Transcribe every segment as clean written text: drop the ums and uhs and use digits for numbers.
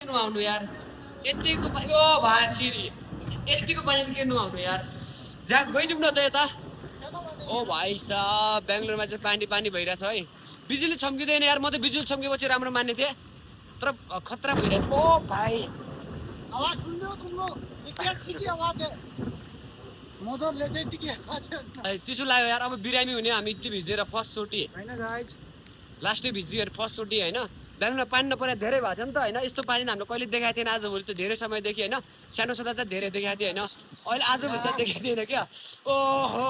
नुहाउनु यार यतिको ओ भाइ फेरि यतिको पानी के नुहाउनु यार जा गइदिउँ न त यता ओ भाइ साहब बेंगलोरमा चाहिँ पानी पानी भइरहेछ है बिजुली छम्किँदैन यार म त बिजुली छम्केपछि राम्रो मान्ने थिएँ तर खतरा भइरहेछ ओ भाइ आवाज सुन रहे हो तुम लोग ये क्या सीधी आवाज है मदर लेजेंड की आवाज है चिसो लाग्यो यार अब बिरामी हुने हामी यति भिजेर फर्स्ट चोटि हैन गाइस लास्टै भिजियो फर्स्ट चोटि होइन बेंगलोरमा पानी नपरे धेरै भएको थियो नि त होइन यस्तो पानी हामीले कहिले देखाएको थिएन आजभोलि त धेरै समयदेखि होइन सानो छँदा चाहिँ धेरै देखाएको थियो होइन अहिले आजभोलि चाहिँ देखाएको थिएन क्या ओहो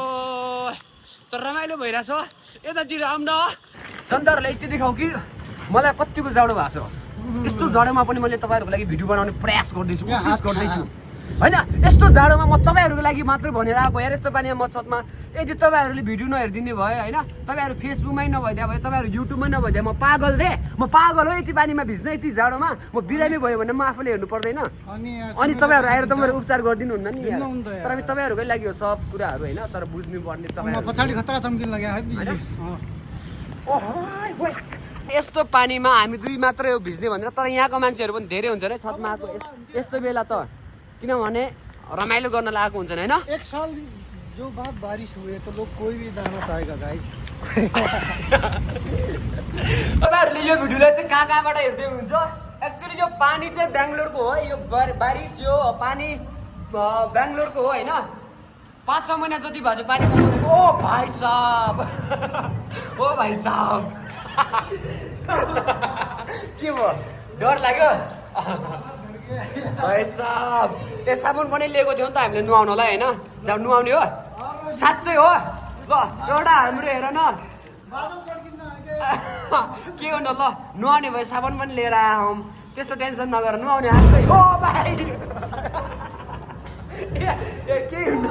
तर रमाइलो भइरहेछ यतातिर आउँ न जनताहरूलाई यति देखाउँ कि मलाई कतिको जाडो भएको छ यस्तो जाडोमा पनि मैले तपाईँहरूको लागि भिडियो बनाउने प्रयास गर्दैछु कोसिस गर्दैछु होइन यस्तो जाडोमा म तपाईँहरूको लागि मात्रै भनेर आएको यार यस्तो पानीमा म छतमा यदि तपाईँहरूले भिडियो नहेरिदिने भयो होइन तपाईँहरू फेसबुकमै नभइदिए भयो तपाईँहरू युट्युबमै नभइदिए म पागल हो यति पानीमा भिज्न यति जाडोमा म बिरामी भयो भने म आफूले हेर्नु पर्दैन अनि तपाईँहरू आएर तपाईँहरू उपचार गरिदिनु हुन्न नि यार तर अब तपाईँहरूकै लागि हो सब कुराहरू होइन तर बुझ्नु पर्ने तपाईँ पछाडि खतरा चम्किन लाग्यो है बिजुली ओहो यस्तो पानीमा हामी दुई मात्रै हो भिज्ने भनेर तर यहाँको मान्छेहरू पनि धेरै हुन्छ है छतमा आएको यस्तो बेला त किनभने रमाइलो गर्न लागेको हुन्छ होइन एक साल जो बाद बारिश हुए तो लोग कोई भी जाना चाहेगा गाइस तपाईँहरूले यो भिडियोलाई चाहिँ कहाँबाट हेर्दै हुनुहुन्छ एक्चुअली यो पानी चाहिँ बेंगलोरको हो यो बारिस यो पानी बेंगलोरको हो होइन 5-6 महिना जति भयो पानी ओ भाइ साहब ओ भाइ साहब के भयो डर लाग्यो भाइ साहब ए साबुन पनि लिएको थियौँ नि त हामीले नुहाउनलाई होइन जब नुहाउने हो साँच्चै हो ल एउटा हाम्रो हेर न के गर्नु ल नुहाउने भयो साबुन पनि लिएर आयौँ त्यस्तो टेन्सन नगर नुहाउने हाल्छ ओ भाइ केही हुन्न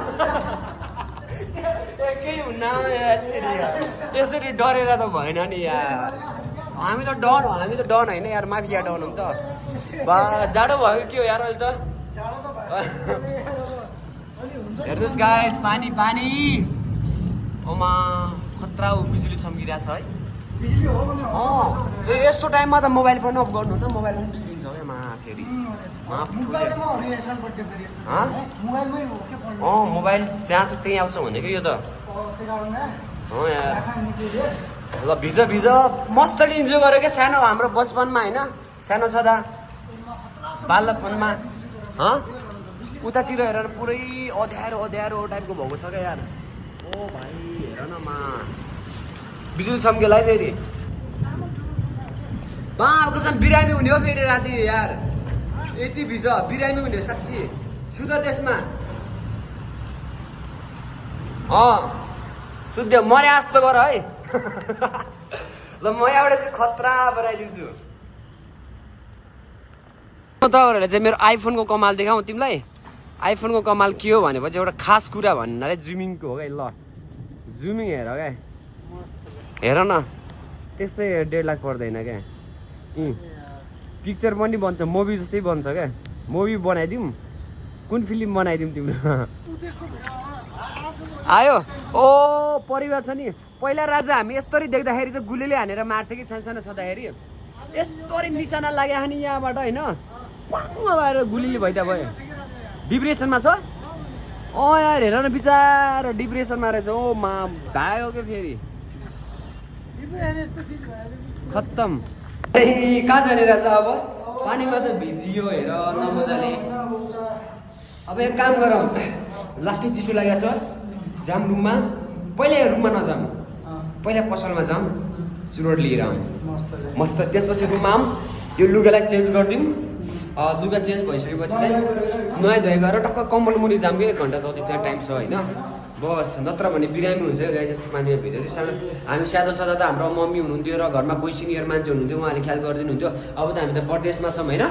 केही हुन्न यसरी डरेर त भएन नि यार हामी त डन होइन यार माफिया डन हो नि त बा जाडो भयो के हो यार अहिले त हेर्नुहोस् गाइस पानी पानी ओमा खतरा बिजुली छम्किरहेको छ है यस्तो टाइममा त मोबाइल पनि अफ गर्नु त मोबाइल पनि बिग्रिन्छ है मा फेरि मोबाइल जहाँ छ त्यहीँ आउँछ भनेको यो त यार ल भिज मस्तले इन्जोय गरेँ क्या सानो हाम्रो बचपनमा होइन सानो छँदा बालकपनमा उतातिर हेरेर पुरै अँध्यारो टाइपको भएको छ क्या यार ओ भाइ हेर न मा बिजुली छम्केला है फेरि कसम बिरामी हुने हो फेरि राति यार यति भिज बिरामी हुने साँच्ची सुधर त्यसमा शुद्ध मरे जस्तो गर है ल म यहाँबाट चाहिँ खतरा बनाइदिन्छु तपाईँहरूले चाहिँ मेरो आइफोनको कमाल देखाउँ तिमीलाई आइफोनको कमाल के हो भनेपछि एउटा खास कुरा भन्नाले जुमिङको हो क्या ल जुमिङ हेर क्या हेर न त्यस्तै 1.5 लाख पर्दैन क्या पिक्चर पनि बन्छ मुभी जस्तै बन्छ क्या मुभी बनाइदिउँ कुन फिल्म बनाइदिउँ तिम्रो आयो ओ परिवार छ नि पहिला राजा हामी यस्तरी देख्दाखेरि चाहिँ गुलीले हानेर मार्थ्यो कि सानो छँदाखेरि यस्तरी निशाना लाग्यो नि यहाँबाट होइन भएर गुलीले भइदिया भयो डिप्रेसनमा छ यार हेर न बिचारो डिप्रेसनमा रहेछ ओ मा भाग्यो के फेरि खत्तम कहाँ जाने रहेछ अब पानीमा त भिजियो हेर नमजाले अब एक काम गरौँ लास्टै चिसो लागेको छ जाम रुममा पहिला रुममा नजाम पहिला पसलमा जाम चुरोट लिएर आउँ मस्त त्यसपछि रुममा आउँ यो लुगालाई चेन्ज गरिदिउँ लुगा चेन्ज भइसकेपछि चाहिँ नुहाइ धुवाइ गरेर टक्क कम्बल मुनि जाम कि 1 घन्टा जति चाहिँ टाइम छ होइन बस नत्र भने बिरामी हुन्छ गाई जस्तो पानीमा भिजेपछि हामी सादा त हाम्रो मम्मी हुनुहुन्थ्यो र घरमा कोही सिनियर मान्छे हुनुहुन्थ्यो उहाँले ख्याल गरिदिनुहुन्थ्यो अब त हामी त परदेशमा छौँ होइन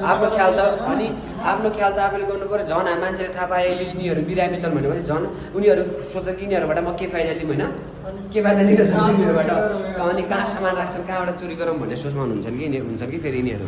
आफ्नो ख्याल त आफूले गर्नु पऱ्यो झन् हामी मान्छेले थाहा पाए यिनीहरू बिरामी छन् भनेपछि झन् उनीहरू सोध्छ कि यिनीहरूबाट म के फाइदा लिउँ होइन के फाइदा लिन सक्छु यिनीहरूबाट अनि कहाँ सामान राख्छन् कहाँबाट चोरी गरौँ भन्ने सोचमा हुन्छन् कि फेरि यिनीहरू